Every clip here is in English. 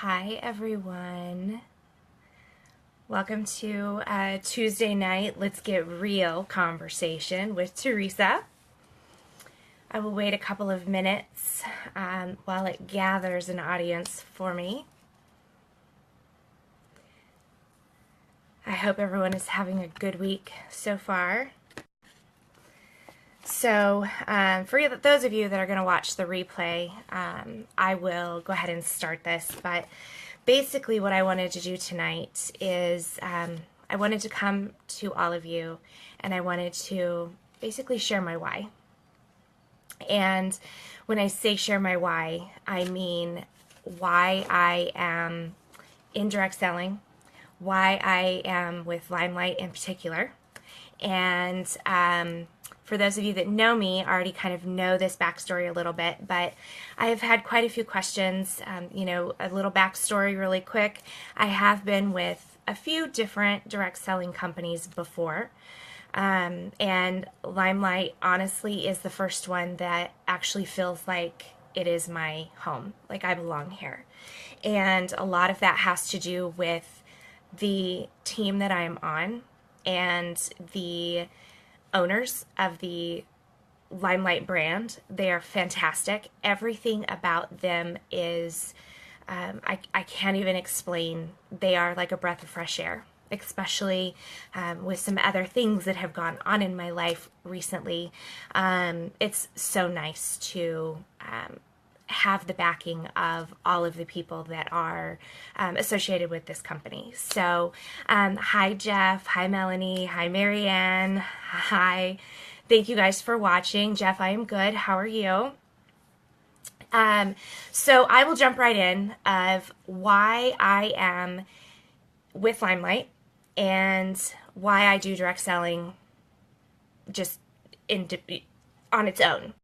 Hi everyone. Welcome to Tuesday night Let's Get Real conversation with Teresa. I will wait a couple of minutes while it gathers an audience for me. I hope everyone is having a good week so far. So for those of you that are going to watch the replay, I will go ahead and start this, but basically what I wanted to do tonight is I wanted to come to all of you and I wanted to basically share my why. And when I say share my why, I mean why I am in direct selling, why I am with LimeLight in particular, and for those of you that know me, already kind of know this backstory a little bit, but I have had quite a few questions. A little backstory really quick. I have been with a few different direct selling companies before, and LimeLight honestly is the first one that actually feels like it is my home, like I belong here. And a lot of that has to do with the team that I am on and the owners of the LimeLight brand. They are fantastic. Everything about them is, I can't even explain. They are like a breath of fresh air, especially with some other things that have gone on in my life recently. It's so nice to have the backing of all of the people that are associated with this company. So hi Jeff, hi Melanie, hi Marianne, hi. Thank you guys for watching. Jeff, I am good. How are you? So I will jump right in of why I am with LimeLight and why I do direct selling just on its own.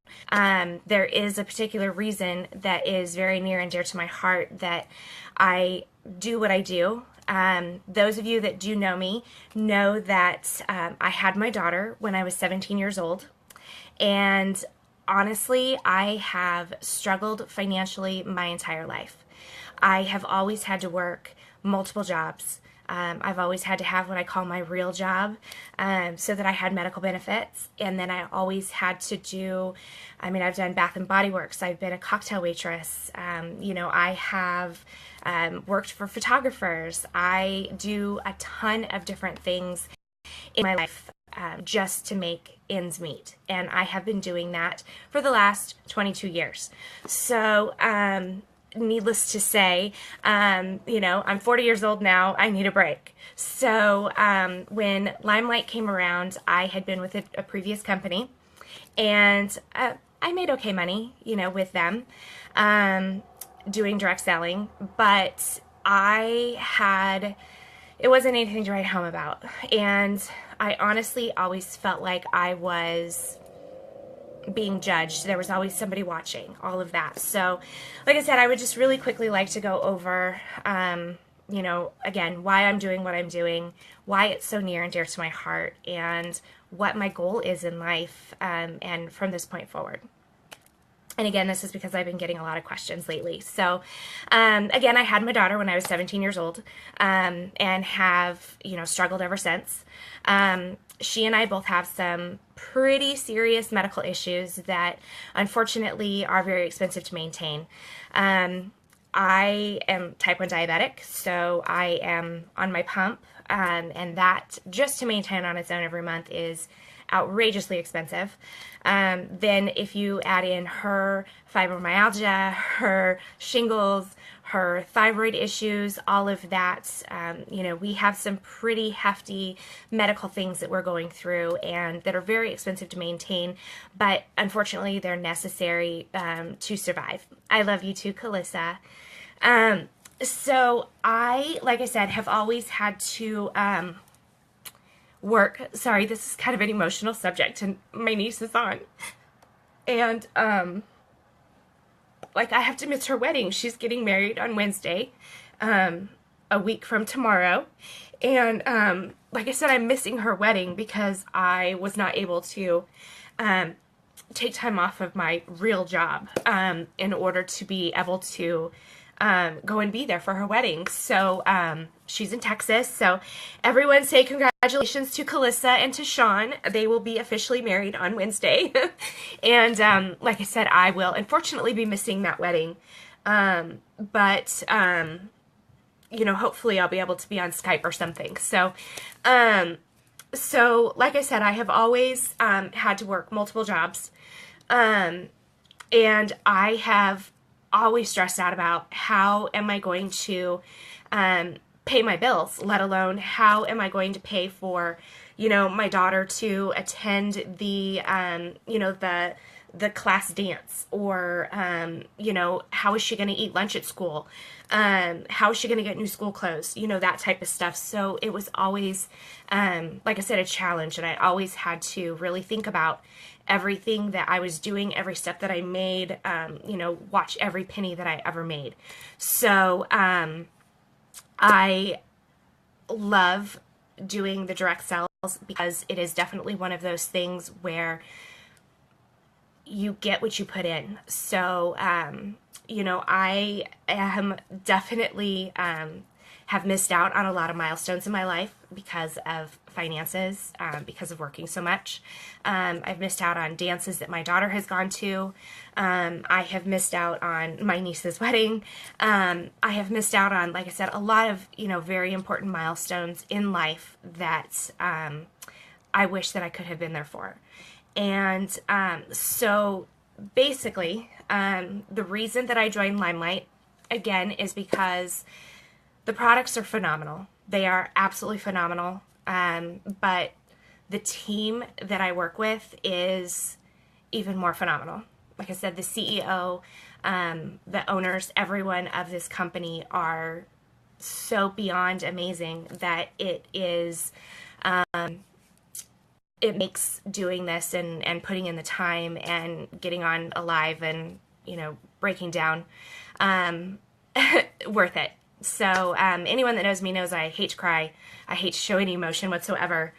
There is a particular reason that is very near and dear to my heart that I do what I do. Those of you that do know me know that I had my daughter when I was 17 years old, and honestly, I have struggled financially my entire life. I have always had to work multiple jobs. I've always had to have what I call my real job so that I had medical benefits. And then I always had to do, I've done Bath and Body Works. I've been a cocktail waitress. I have worked for photographers. I do a ton of different things in my life just to make ends meet. And I have been doing that for the last 22 years. So, needless to say, I'm 40 years old now. I need a break. So when LimeLight came around, I had been with a previous company, and I made okay money, with them doing direct selling, but it wasn't anything to write home about. And I honestly always felt like I was being judged. There was always somebody watching, all of that. So, like I said, I would just really quickly like to go over, again, why I'm doing what I'm doing, why it's so near and dear to my heart, and what my goal is in life, and from this point forward. And again, this is because I've been getting a lot of questions lately. So, again, I had my daughter when I was 17 years old, and have, struggled ever since. She and I both have some pretty serious medical issues that unfortunately are very expensive to maintain. I am type 1 diabetic, so I am on my pump, and that just to maintain on its own every month is outrageously expensive. Then if you add in her fibromyalgia, her shingles, her thyroid issues, all of that, we have some pretty hefty medical things that we're going through and that are very expensive to maintain, but unfortunately they're necessary to survive. I love you too, Calissa. So I, like I said, have always had to work. Sorry, this is kind of an emotional subject and my niece is on. And I have to miss her wedding. She's getting married on Wednesday, a week from tomorrow. And like I said, I'm missing her wedding because I was not able to take time off of my real job in order to be able to go and be there for her wedding. So she's in Texas. So everyone say congratulations to Calissa and to Sean. They will be officially married on Wednesday. And like I said, I will unfortunately be missing that wedding. But hopefully I'll be able to be on Skype or something. So like I said, I have always had to work multiple jobs. And I have always stressed out about how am I going to pay my bills, let alone how am I going to pay for, my daughter to attend the, the class dance, or, how is she going to eat lunch at school? How is she going to get new school clothes? That type of stuff. So it was always, like I said, a challenge, and I always had to really think about everything that I was doing, every step that I made, watch every penny that I ever made. So I love doing the direct sales because it is definitely one of those things where you get what you put in. So, I am definitely have missed out on a lot of milestones in my life because of finances, because of working so much. I've missed out on dances that my daughter has gone to. I have missed out on my niece's wedding. I have missed out on, like I said, a lot of, very important milestones in life that I wish that I could have been there for. And so basically, the reason that I joined LimeLight, again, is because the products are phenomenal. They are absolutely phenomenal. But the team that I work with is even more phenomenal. Like I said, the CEO, the owners, everyone of this company are so beyond amazing that it is, it makes doing this and putting in the time and getting on live and, breaking down, worth it. So anyone that knows me knows I hate to cry. I hate to show any emotion whatsoever.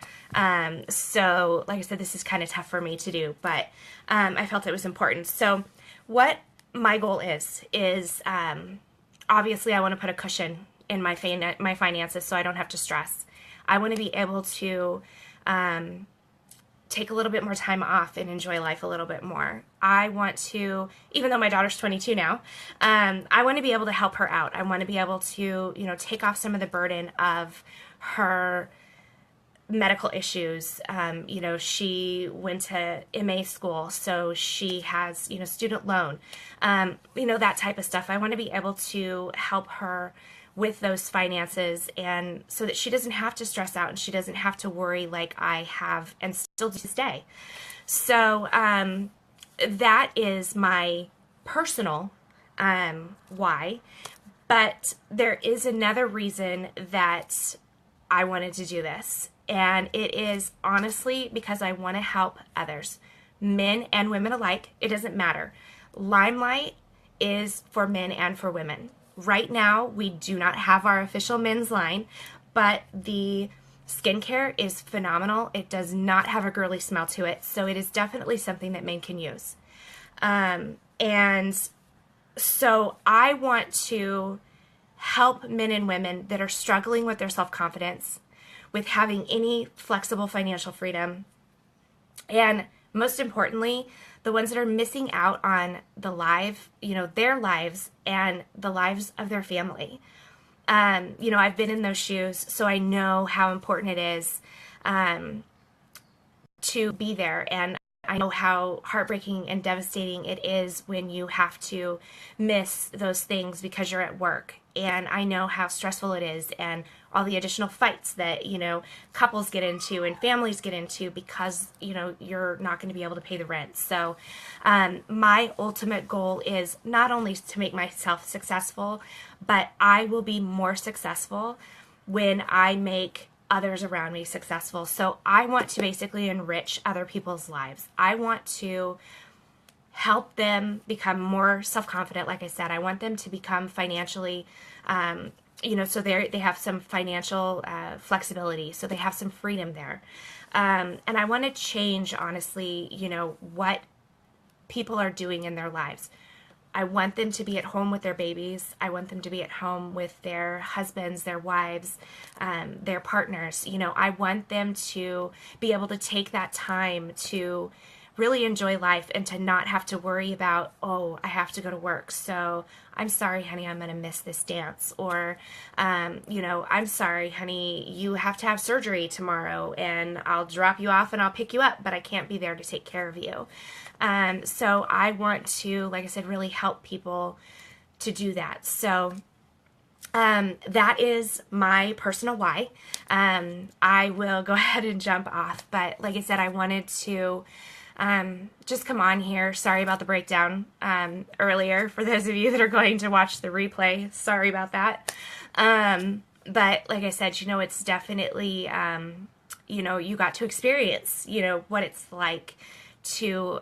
So like I said, this is kind of tough for me to do, but I felt it was important. So what my goal is obviously I want to put a cushion in my finances so I don't have to stress. I want to be able to take a little bit more time off and enjoy life a little bit more. I want to, even though my daughter's 22 now, I want to be able to help her out. I want to be able to, take off some of the burden of her medical issues. She went to MA school, so she has, student loan, that type of stuff. I want to be able to help her with those finances, and so that she doesn't have to stress out and she doesn't have to worry like I have and still do to this day. So that is my personal why. But there is another reason that I wanted to do this, and it is honestly because I want to help others, men and women alike. It doesn't matter. LimeLight is for men and for women. Right now, we do not have our official men's line, but the skincare is phenomenal. It does not have a girly smell to it, so it is definitely something that men can use. And so I want to help men and women that are struggling with their self-confidence, with having any flexible financial freedom, and most importantly, the ones that are missing out on the their lives and the lives of their family. I've been in those shoes, so I know how important it is to be there. And I know how heartbreaking and devastating it is when you have to miss those things because you're at work. And I know how stressful it is, and all the additional fights that, couples get into and families get into because, you're not going to be able to pay the rent. So my ultimate goal is not only to make myself successful, but I will be more successful when I make others around me successful. So I want to basically enrich other people's lives. I want to help them become more self-confident. Like I said, I want them to become financially, so they have some financial flexibility, so they have some freedom there. And I want to change, honestly, what people are doing in their lives. I want them to be at home with their babies. I want them to be at home with their husbands, their wives, their partners. You know, I want them to be able to take that time to really enjoy life and to not have to worry about, oh, I have to go to work, so I'm sorry, honey, I'm going to miss this dance. Or, you know, I'm sorry, honey, you have to have surgery tomorrow and I'll drop you off and I'll pick you up, but I can't be there to take care of you. So I want to, like I said, really help people to do that. So that is my personal why. I will go ahead and jump off, but like I said, I wanted to just come on here. Sorry about the breakdown earlier. For those of you that are going to watch the replay, sorry about that. But like I said, you know, it's definitely, you know, you got to experience, you know, what it's like to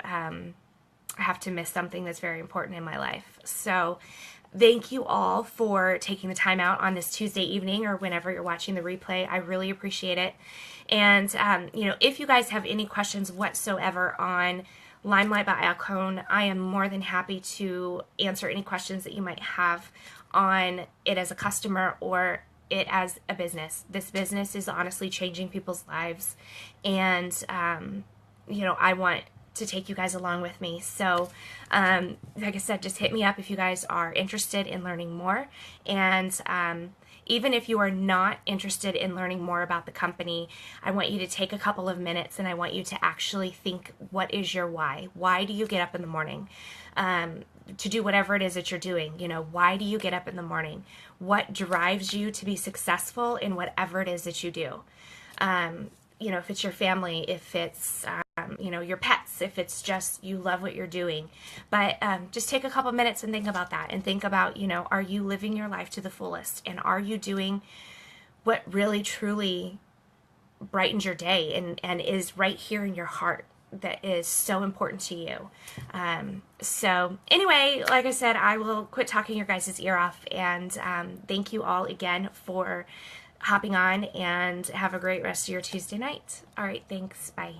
have to miss something that's very important in my life. So thank you all for taking the time out on this Tuesday evening or whenever you're watching the replay. I really appreciate it. And, you know, if you guys have any questions whatsoever on LimeLight by Alcone, I am more than happy to answer any questions that you might have on it as a customer or it as a business. This business is honestly changing people's lives. And, you know, I want to take you guys along with me. So, like I said, just hit me up if you guys are interested in learning more. And even if you are not interested in learning more about the company, I want you to take a couple of minutes and I want you to actually think, what is your why? Why do you get up in the morning to do whatever it is that you're doing? You know, why do you get up in the morning? What drives you to be successful in whatever it is that you do? You know, if it's your family, if it's, you know, your pets, if it's just you love what you're doing. But just take a couple minutes and think about that and think about, you know, are you living your life to the fullest? And are you doing what really, truly brightens your day and is right here in your heart that is so important to you? So anyway, like I said, I will quit talking your guys' ear off. And thank you all again for hopping on, and have a great rest of your Tuesday night. All right, thanks. Bye.